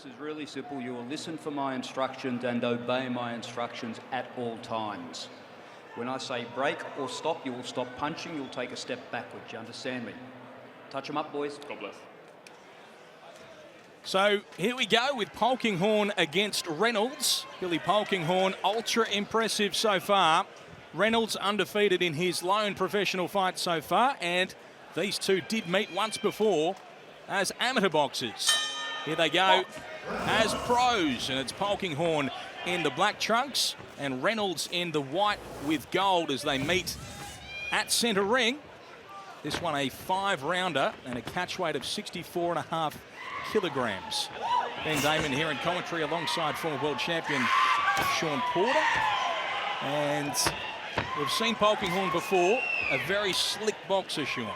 this is really simple. You will listen for my instructions and obey my instructions at all times. When I say break or stop, you will stop punching. You'll take a step backwards. You understand me? Touch them up, boys. God bless. So here we go with Polkinghorn against Reynolds. Billy Polkinghorn, ultra impressive so far. Reynolds undefeated in his lone professional fight so far, and these two did meet once before as amateur boxers. Here they go as pros, and it's Polkinghorn in the black trunks and Reynolds in the white with gold as they meet at centre ring. This one a 5-rounder and a catch weight of 64.5 kilograms. Ben Damon here in commentary alongside former world champion Sean Porter. And we've seen Polkinghorn before, a very slick boxer, Sean.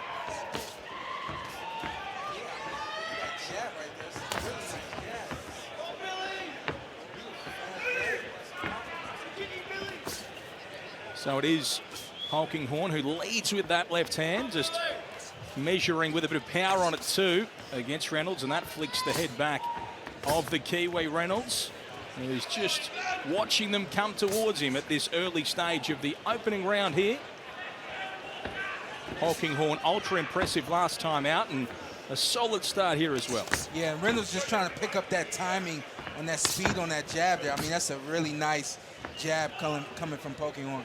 So it is Polkinghorn who leads with that left hand, just measuring with a bit of power on it too against Reynolds, and that flicks the head back of the Kiwi Reynolds, who's just watching them come towards him at this early stage of the opening round here. Polkinghorn ultra impressive last time out, and a solid start here as well. Yeah, Reynolds just trying to pick up that timing and that speed on that jab there. I mean, that's a really nice jab coming from Polkinghorn.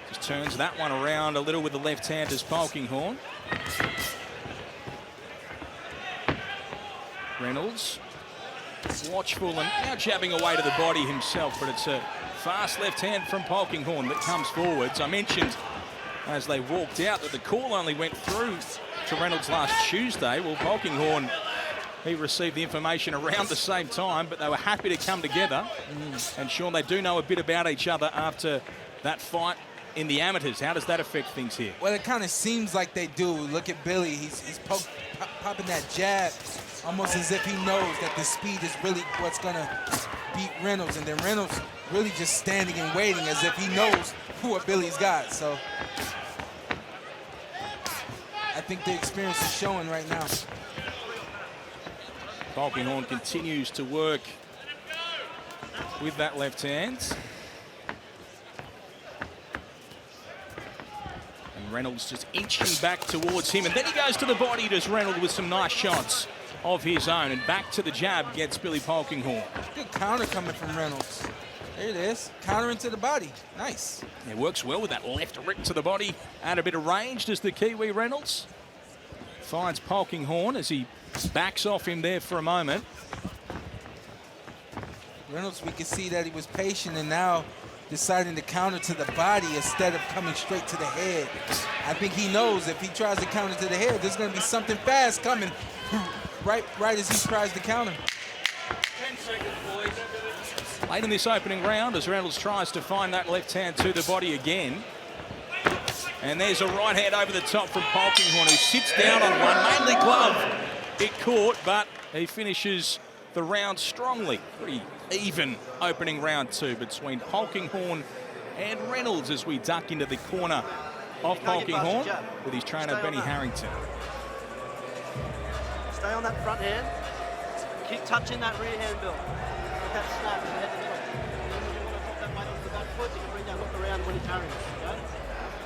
Just turns that one around a little with the left hand as Polkinghorn. Reynolds watchful and now jabbing away to the body himself, but it's a fast left hand from Polkinghorn that comes forwards. I mentioned as they walked out that the call only went through to Reynolds last Tuesday. Well, Polkinghorn, he received the information around the same time, but they were happy to come together. And Sean, they do know a bit about each other after that fight in the amateurs. How does that affect things here? Well, it kind of seems like they do. Look at Billy. He's popping that jab almost as if he knows that the speed is really what's going to beat Reynolds. And then Reynolds really just standing and waiting as if he knows what Billy's got. So I think the experience is showing right now. Polkinghorn continues to work with that left hand. And Reynolds just inching back towards him. And then he goes to the body, does Reynolds, with some nice shots of his own. And back to the jab gets Billy Polkinghorn. Good counter coming from Reynolds. There it is. Counter into the body. Nice. It works well with that left rip to the body. Add a bit of range does the Kiwi Reynolds. Finds Polkinghorn as he backs off him there for a moment. Reynolds, we can see that he was patient and now deciding to counter to the body instead of coming straight to the head. I think he knows if he tries to counter to the head, there's going to be something fast coming right as he tries to counter. 10 seconds, boys. Late in this opening round as Reynolds tries to find that left hand to the body again. And there's a right hand over the top from Polkinghorn, who sits down on one, mainly glove. It caught, but he finishes the round strongly. Pretty even opening round two between Polkinghorn and Reynolds as we duck into the corner of Polkinghorn with his trainer Benny Harrington. Stay on that front hand. Keep touching that rear hand, Bill. With that snap from head to toe. And then when you want to pop that weight onto the back foot, you can bring that hook around when you're carrying it, okay?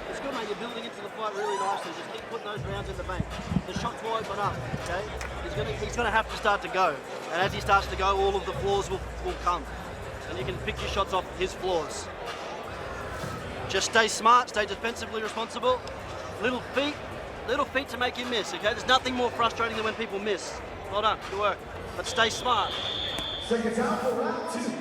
It's good, mate. You're building into the fight really nicely. Just keep putting those rounds in the bank. The shots will open up, okay? He's gonna have to start to go. And as he starts to go, all of the flaws will come. And you can pick your shots off his flaws. Just stay smart, stay defensively responsible. Little feet to make you miss, okay? There's nothing more frustrating than when people miss. Well done, good work. But stay smart. Second down for round two.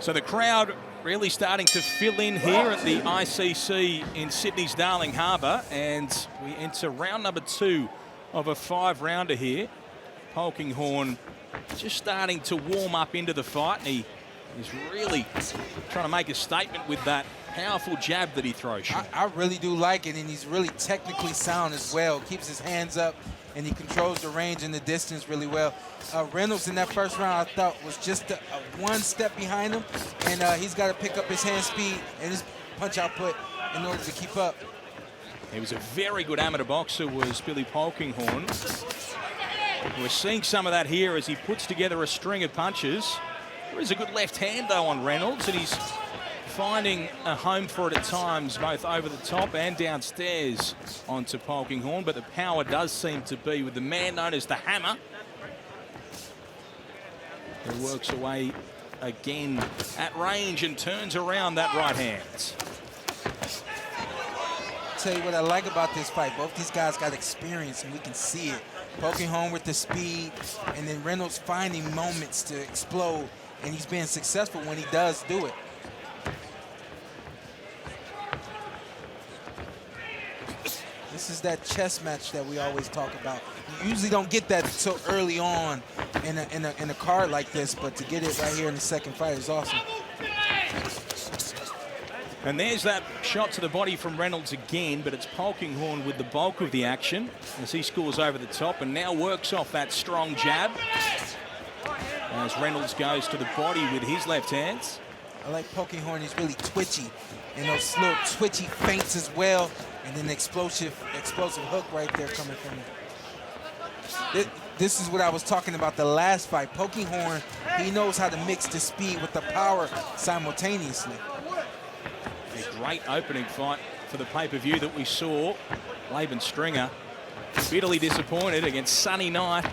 So the crowd really starting to fill in here at the ICC in Sydney's Darling Harbour, and we enter round number two of a 5-rounder here. Polkinghorn just starting to warm up into the fight, and he is really trying to make a statement with that powerful jab that he throws. I really do like it, and he's really technically sound as well. Keeps his hands up, and he controls the range and the distance really well. Reynolds in that first round, I thought, was just one step behind him, and he's got to pick up his hand speed and his punch output in order to keep up. He was a very good amateur boxer, was Billy Polkinghorn. We're seeing some of that here as he puts together a string of punches. There is a good left hand, though, on Reynolds, and he's finding a home for it at times, both over the top and downstairs onto Polkinghorn, but the power does seem to be with the man known as the Hammer, who works away again at range and turns around that right hand. Tell you what I like about this fight. Both these guys got experience, and we can see it. Polkinghorn with the speed, and then Reynolds finding moments to explode, and he's being successful when he does do it. This is that chess match that we always talk about. You usually don't get that so early on in a card like this, but to get it right here in the second fight is awesome. And there's that shot to the body from Reynolds again, but it's Polkinghorn with the bulk of the action as he scores over the top and now works off that strong jab as Reynolds goes to the body with his left hands. I like Polkinghorn. He's really twitchy, and those little twitchy feints as well, and then the explosive hook right there coming from him. This is what I was talking about the last fight. Polkinghorn, he knows how to mix the speed with the power simultaneously. A great opening fight for the pay-per-view that we saw. Laban Stringer bitterly disappointed against Sunny Knight.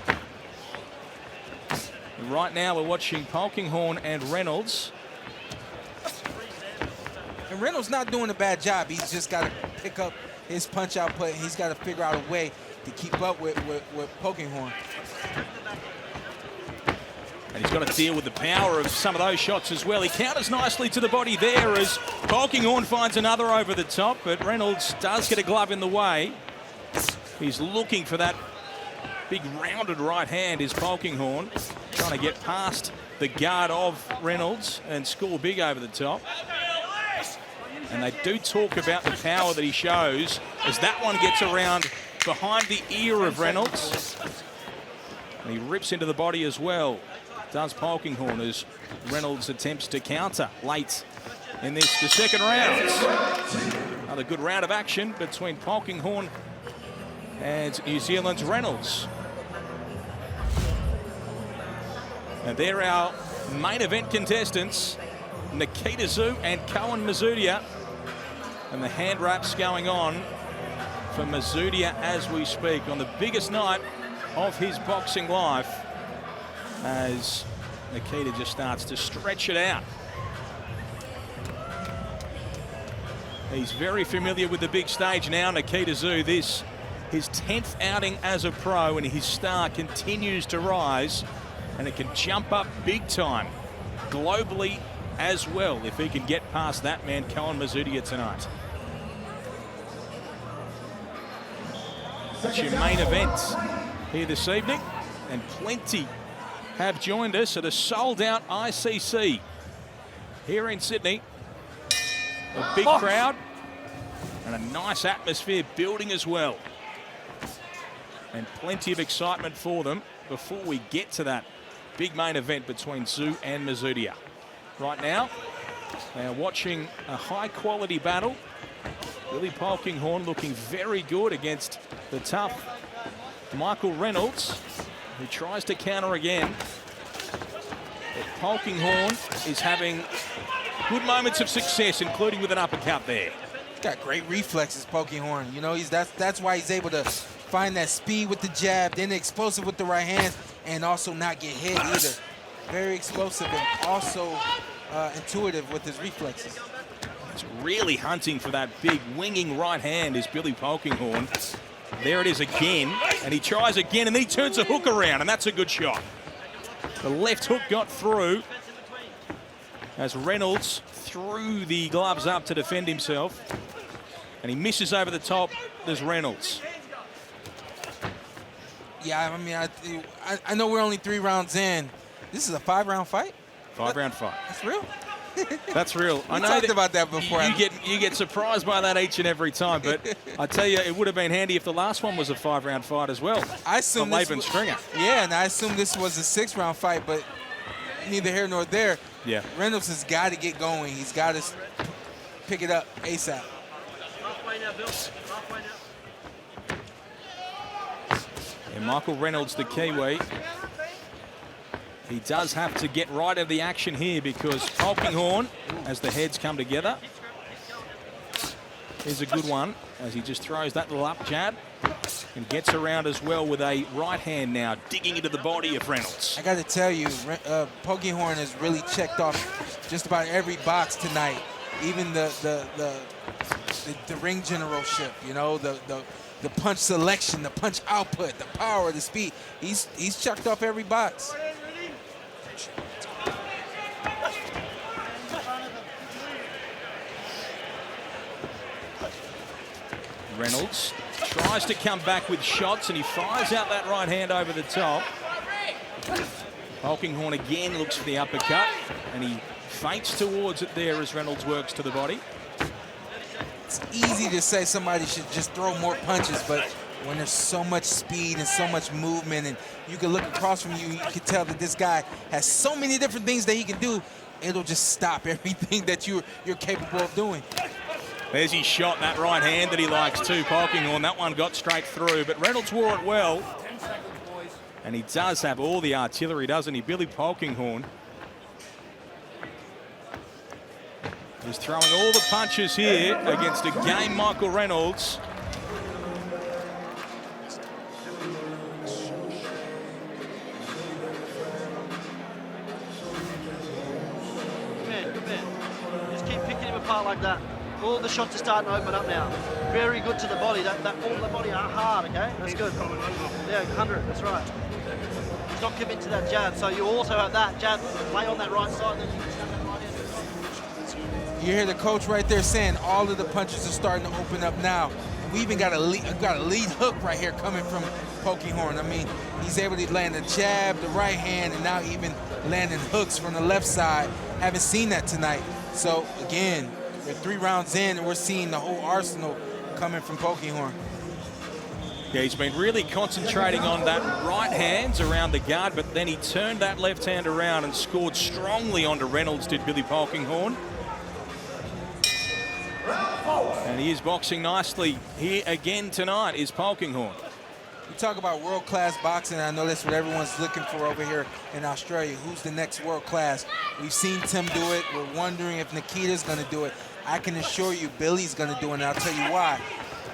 And right now we're watching Polkinghorn and Reynolds. And Reynolds not doing a bad job. He's just got to pick up his punch output, and he's got to figure out a way to keep up with Polkinghorn. And he's got to deal with the power of some of those shots as well. He counters nicely to the body there as Polkinghorn finds another over the top, but Reynolds does get a glove in the way. He's looking for that big rounded right hand is Polkinghorn, trying to get past the guard of Reynolds and score big over the top. And they do talk about the power that he shows as that one gets around behind the ear of Reynolds. And he rips into the body as well. Does Polkinghorn as Reynolds attempts to counter late in the second round. Another good round of action between Polkinghorn and New Zealand's Reynolds. And they're our main event contestants, Nikita Tszyu and Koen Mazudia. And the hand wraps going on for Mazudia as we speak on the biggest night of his boxing life, as Nikita just starts to stretch it out. He's very familiar with the big stage now, Nikita Tszyu. This his 10th outing as a pro, and his star continues to rise, and it can jump up big time globally as well if he can get past that man, Koen Mazudia, tonight. That's your main event here this evening, and plenty have joined us at a sold-out ICC here in Sydney. A big crowd and a nice atmosphere building as well. And plenty of excitement for them before we get to that big main event between Tszyu and Mazudia. Right now, they are watching a high-quality battle. Billy Polkinghorn looking very good against the tough Michael Reynolds, who tries to counter again. But Polkinghorn is having good moments of success, including with an uppercut there. He's got great reflexes, Polkinghorn. You know, that's why he's able to find that speed with the jab, then the explosive with the right hand, and also not get hit either. Very explosive and also intuitive with his reflexes. It's really hunting for that big winging right hand is Billy Polkinghorn. There it is again, and he tries again, and then he turns the hook around, and that's a good shot. The left hook got through as Reynolds threw the gloves up to defend himself, and he misses over the top. There's Reynolds. Yeah, I mean, I know we're only 3 rounds in. This is a 5-round fight? 5-round fight. That's real? That's real. We talked about that before. You get surprised by that each and every time, but I tell you, it would have been handy if the last one was a 5-round fight as well. I assume Laban Stringer. Yeah, and I assume this was a 6-round fight, but neither here nor there. Yeah. Reynolds has got to get going. He's got to pick it up ASAP. Halfway now, Bill. Halfway now. And Michael Reynolds, the Kiwi, he does have to get right of the action here because Polkinghorn, as the heads come together, is a good one as he just throws that little up jab and gets around as well with a right hand now, digging into the body of Reynolds. I got to tell you, Polkinghorn has really checked off just about every box tonight, even the ring generalship, you know, the punch selection, the punch output, the power, the speed. He's checked off every box. Reynolds tries to come back with shots and he fires out that right hand over the top. Polkinghorn again looks for the uppercut and he feints towards it there as Reynolds works to the body. It's easy to say somebody should just throw more punches, but when there's so much speed and so much movement and you can look across from you, you can tell that this guy has so many different things that he can do, it'll just stop everything that you're capable of doing. There's his shot, that right hand that he likes too, Polkinghorn. That one got straight through, but Reynolds wore it well. And he does have all the artillery, doesn't he? Billy Polkinghorn. He's throwing all the punches here against a game Michael Reynolds. Good man. Just keep picking him apart like that. All the shots are starting to open up now. Very good to the body. That all the body are hard, okay? That's good. Yeah, 100, that's right. He's not giving to that jab, so you also have that jab, lay on that right side, then you can stand that right hand. You hear the coach right there saying all of the punches are starting to open up now. We even got a lead hook right here coming from Polkinghorn. I mean, he's able to land a jab, the right hand, and now even landing hooks from the left side. Haven't seen that tonight. So, again, we're 3 rounds in, and we're seeing the whole arsenal coming from Polkinghorn. Yeah, he's been really concentrating on that right hands around the guard, but then he turned that left hand around and scored strongly onto Reynolds, did Billy Polkinghorn. And he is boxing nicely here again tonight, is Polkinghorn. You talk about world-class boxing, and I know that's what everyone's looking for over here in Australia. Who's the next world-class? We've seen Tim do it. We're wondering if Nikita's going to do it. I can assure you Billy's going to do it, and I'll tell you why.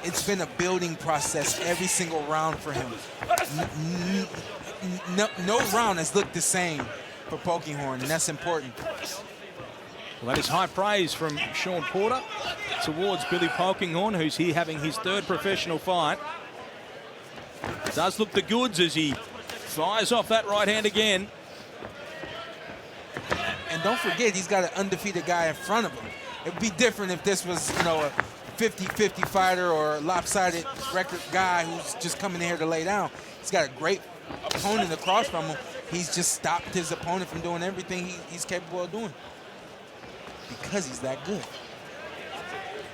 It's been a building process every single round for him. No round has looked the same for Polkinghorn, and that's important. Well, that is high praise from Sean Porter towards Billy Polkinghorn, who's here having his 3rd professional fight. It does look the goods as he fires off that right hand again. And don't forget, he's got an undefeated guy in front of him. It would be different if this was, you know, a 50-50 fighter or a lopsided record guy who's just coming in here to lay down. He's got a great opponent across from him. He's just stopped his opponent from doing everything he's capable of doing because he's that good.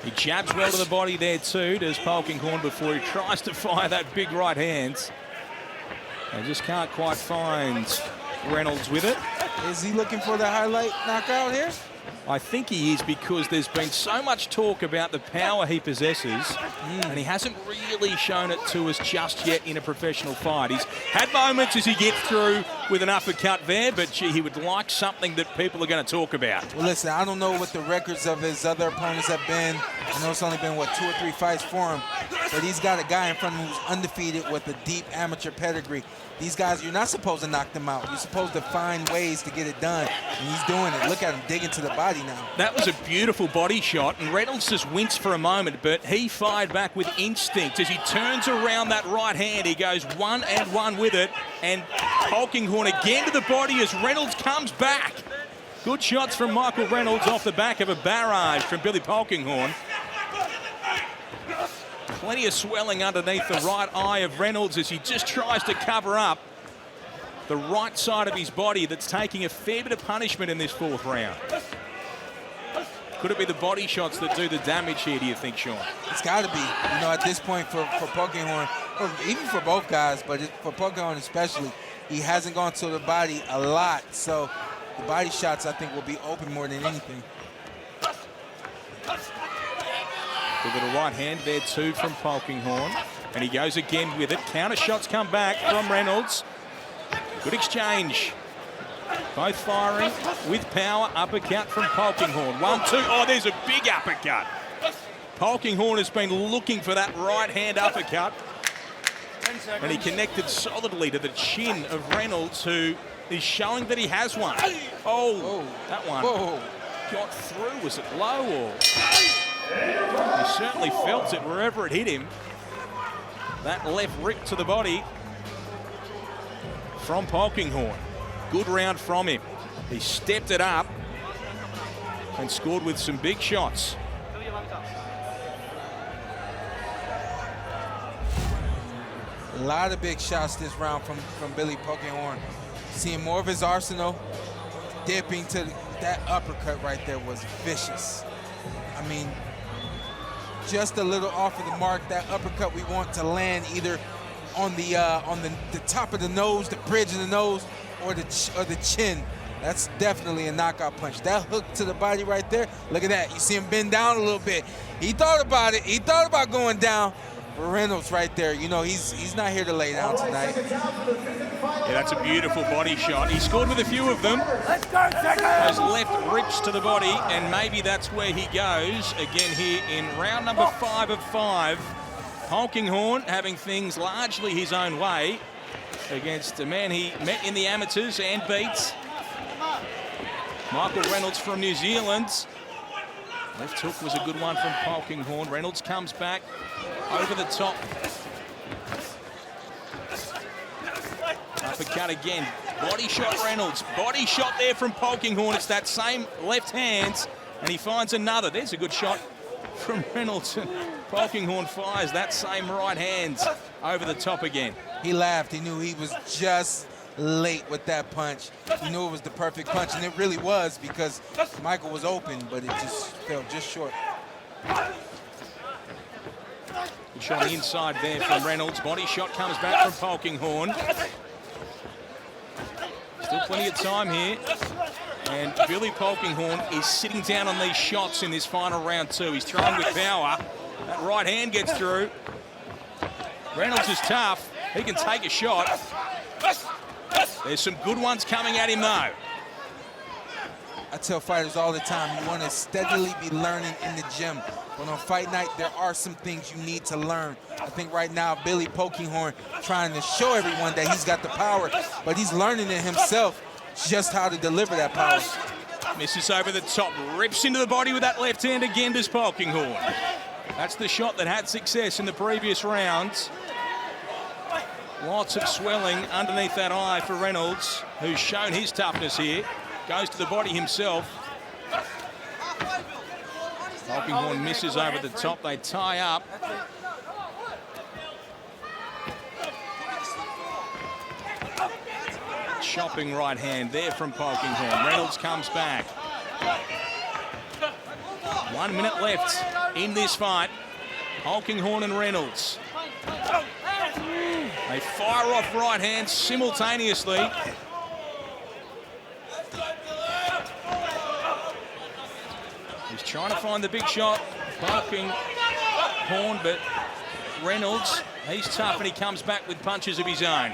He jabs well to the body there too, does Polkinghorn, before he tries to fire that big right hand. And just can't quite find Reynolds with it. Is he looking for the highlight knockout here? I think he is, because there's been so much talk about the power he possesses, and he hasn't really shown it to us just yet in a professional fight. He's had moments as he gets through with an uppercut there, but gee, he would like something that people are going to talk about. Well, listen, I don't know what the records of his other opponents have been. I know it's only been, what, 2 or 3 fights for him, but he's got a guy in front of him who's undefeated with a deep amateur pedigree. These guys, you're not supposed to knock them out. You're supposed to find ways to get it done, and he's doing it. Look at him digging to the body now. That was a beautiful body shot, and Reynolds just winced for a moment, but he fired back with instinct. As he turns around that right hand, he goes 1-1 with it, and Polkinghorn again to the body as Reynolds comes back. Good shots from Michael Reynolds off the back of a barrage from Billy Polkinghorn. Plenty of swelling underneath the right eye of Reynolds as he just tries to cover up the right side of his body that's taking a fair bit of punishment in this 4th round. Could it be the body shots that do the damage here, do you think, Sean? It's got to be. You know, at this point for Polkinghorn, or even for both guys, but for Polkinghorn especially, he hasn't gone to the body a lot. So the body shots, I think, will be open more than anything. Good little right hand there too from Polkinghorn. And he goes again with it. Counter shots come back from Reynolds. Good exchange. Both firing with power. Uppercut from Polkinghorn. 1-2. Oh, there's a big uppercut. Polkinghorn has been looking for that right hand uppercut. And he connected solidly to the chin of Reynolds, who is showing that he has one. Oh, that one got through. Was it low or? He certainly felt it wherever it hit him. That left rip to the body from Polkinghorn. Good round from him. He stepped it up and scored with some big shots. A lot of big shots this round from Billy Polkinghorn. Seeing more of his arsenal. Dipping to that uppercut right there was vicious. I mean, just a little off of the mark. That uppercut we want to land either on the top of the nose, the bridge of the nose, or the chin. That's definitely a knockout punch. That hook to the body right there. Look at that. You see him bend down a little bit. He thought about it. He thought about going down. For Reynolds right there, you know, he's not here to lay down tonight. Yeah, that's a beautiful body shot. He scored with a few of them. Those left rips to the body, and maybe that's where he goes again here in round number 5 of 5. Polkinghorn having things largely his own way against a man he met in the amateurs and beats. Michael Reynolds from New Zealand. Left hook was a good one from Polkinghorn. Reynolds comes back over the top. Uppercut again. Body shot Reynolds. Body shot there from Polkinghorn. It's that same left hand, and he finds another. There's a good shot from Reynolds. Polkinghorn fires that same right hand over the top again. He laughed. He knew he was just late with that punch. He knew it was the perfect punch, and it really was, because Michael was open, but it just fell just short. Good shot inside there from Reynolds. Body shot comes back from Polkinghorn. Still plenty of time here. And Billy Polkinghorn is sitting down on these shots in this final round too. He's throwing with power. That right hand gets through. Reynolds is tough. He can take a shot. There's some good ones coming at him though. I tell fighters all the time, you want to steadily be learning in the gym. But on fight night, there are some things you need to learn. I think right now, Billy Polkinghorn trying to show everyone that he's got the power, but he's learning it himself just how to deliver that power. Misses over the top, rips into the body with that left hand again, does Polkinghorn. That's the shot that had success in the previous rounds. Lots of swelling underneath that eye for Reynolds, who's shown his toughness here. Goes to the body himself. Polkinghorn misses over the top. They tie up. Chopping right hand there from Polkinghorn. Reynolds comes back. 1 minute left in this fight. Polkinghorn and Reynolds. They fire off right hands simultaneously. He's trying to find the big shot. Polkinghorn, but Reynolds, he's tough and he comes back with punches of his own.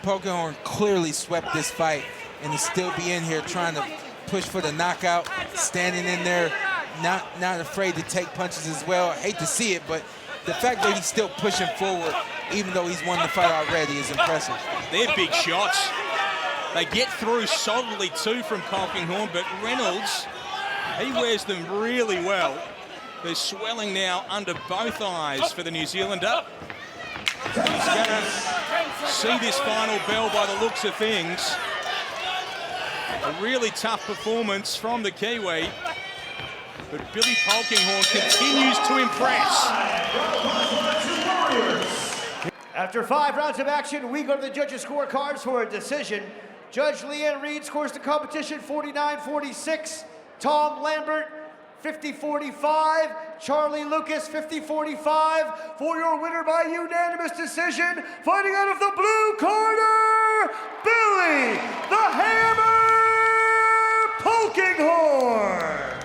Polkinghorn clearly swept this fight and to still be in here trying to push for the knockout, standing in there, not afraid to take punches as well. I hate to see it, but the fact that he's still pushing forward, even though he's won the fight already, is impressive. They're big shots. They get through solidly too from Polkinghorn, but Reynolds, he wears them really well. There's swelling now under both eyes for the New Zealander. He's going to see this final bell by the looks of things. A really tough performance from the Kiwi, but Billy Polkinghorn continues to impress. After 5 rounds of action, we go to the judges' scorecards for a decision. Judge Leanne Reed scores the competition 49-46. Tom Lambert, 50-45. Charlie Lucas, 50-45. For your winner by unanimous decision, fighting out of the blue corner, Billy the Hammer Polkinghorn.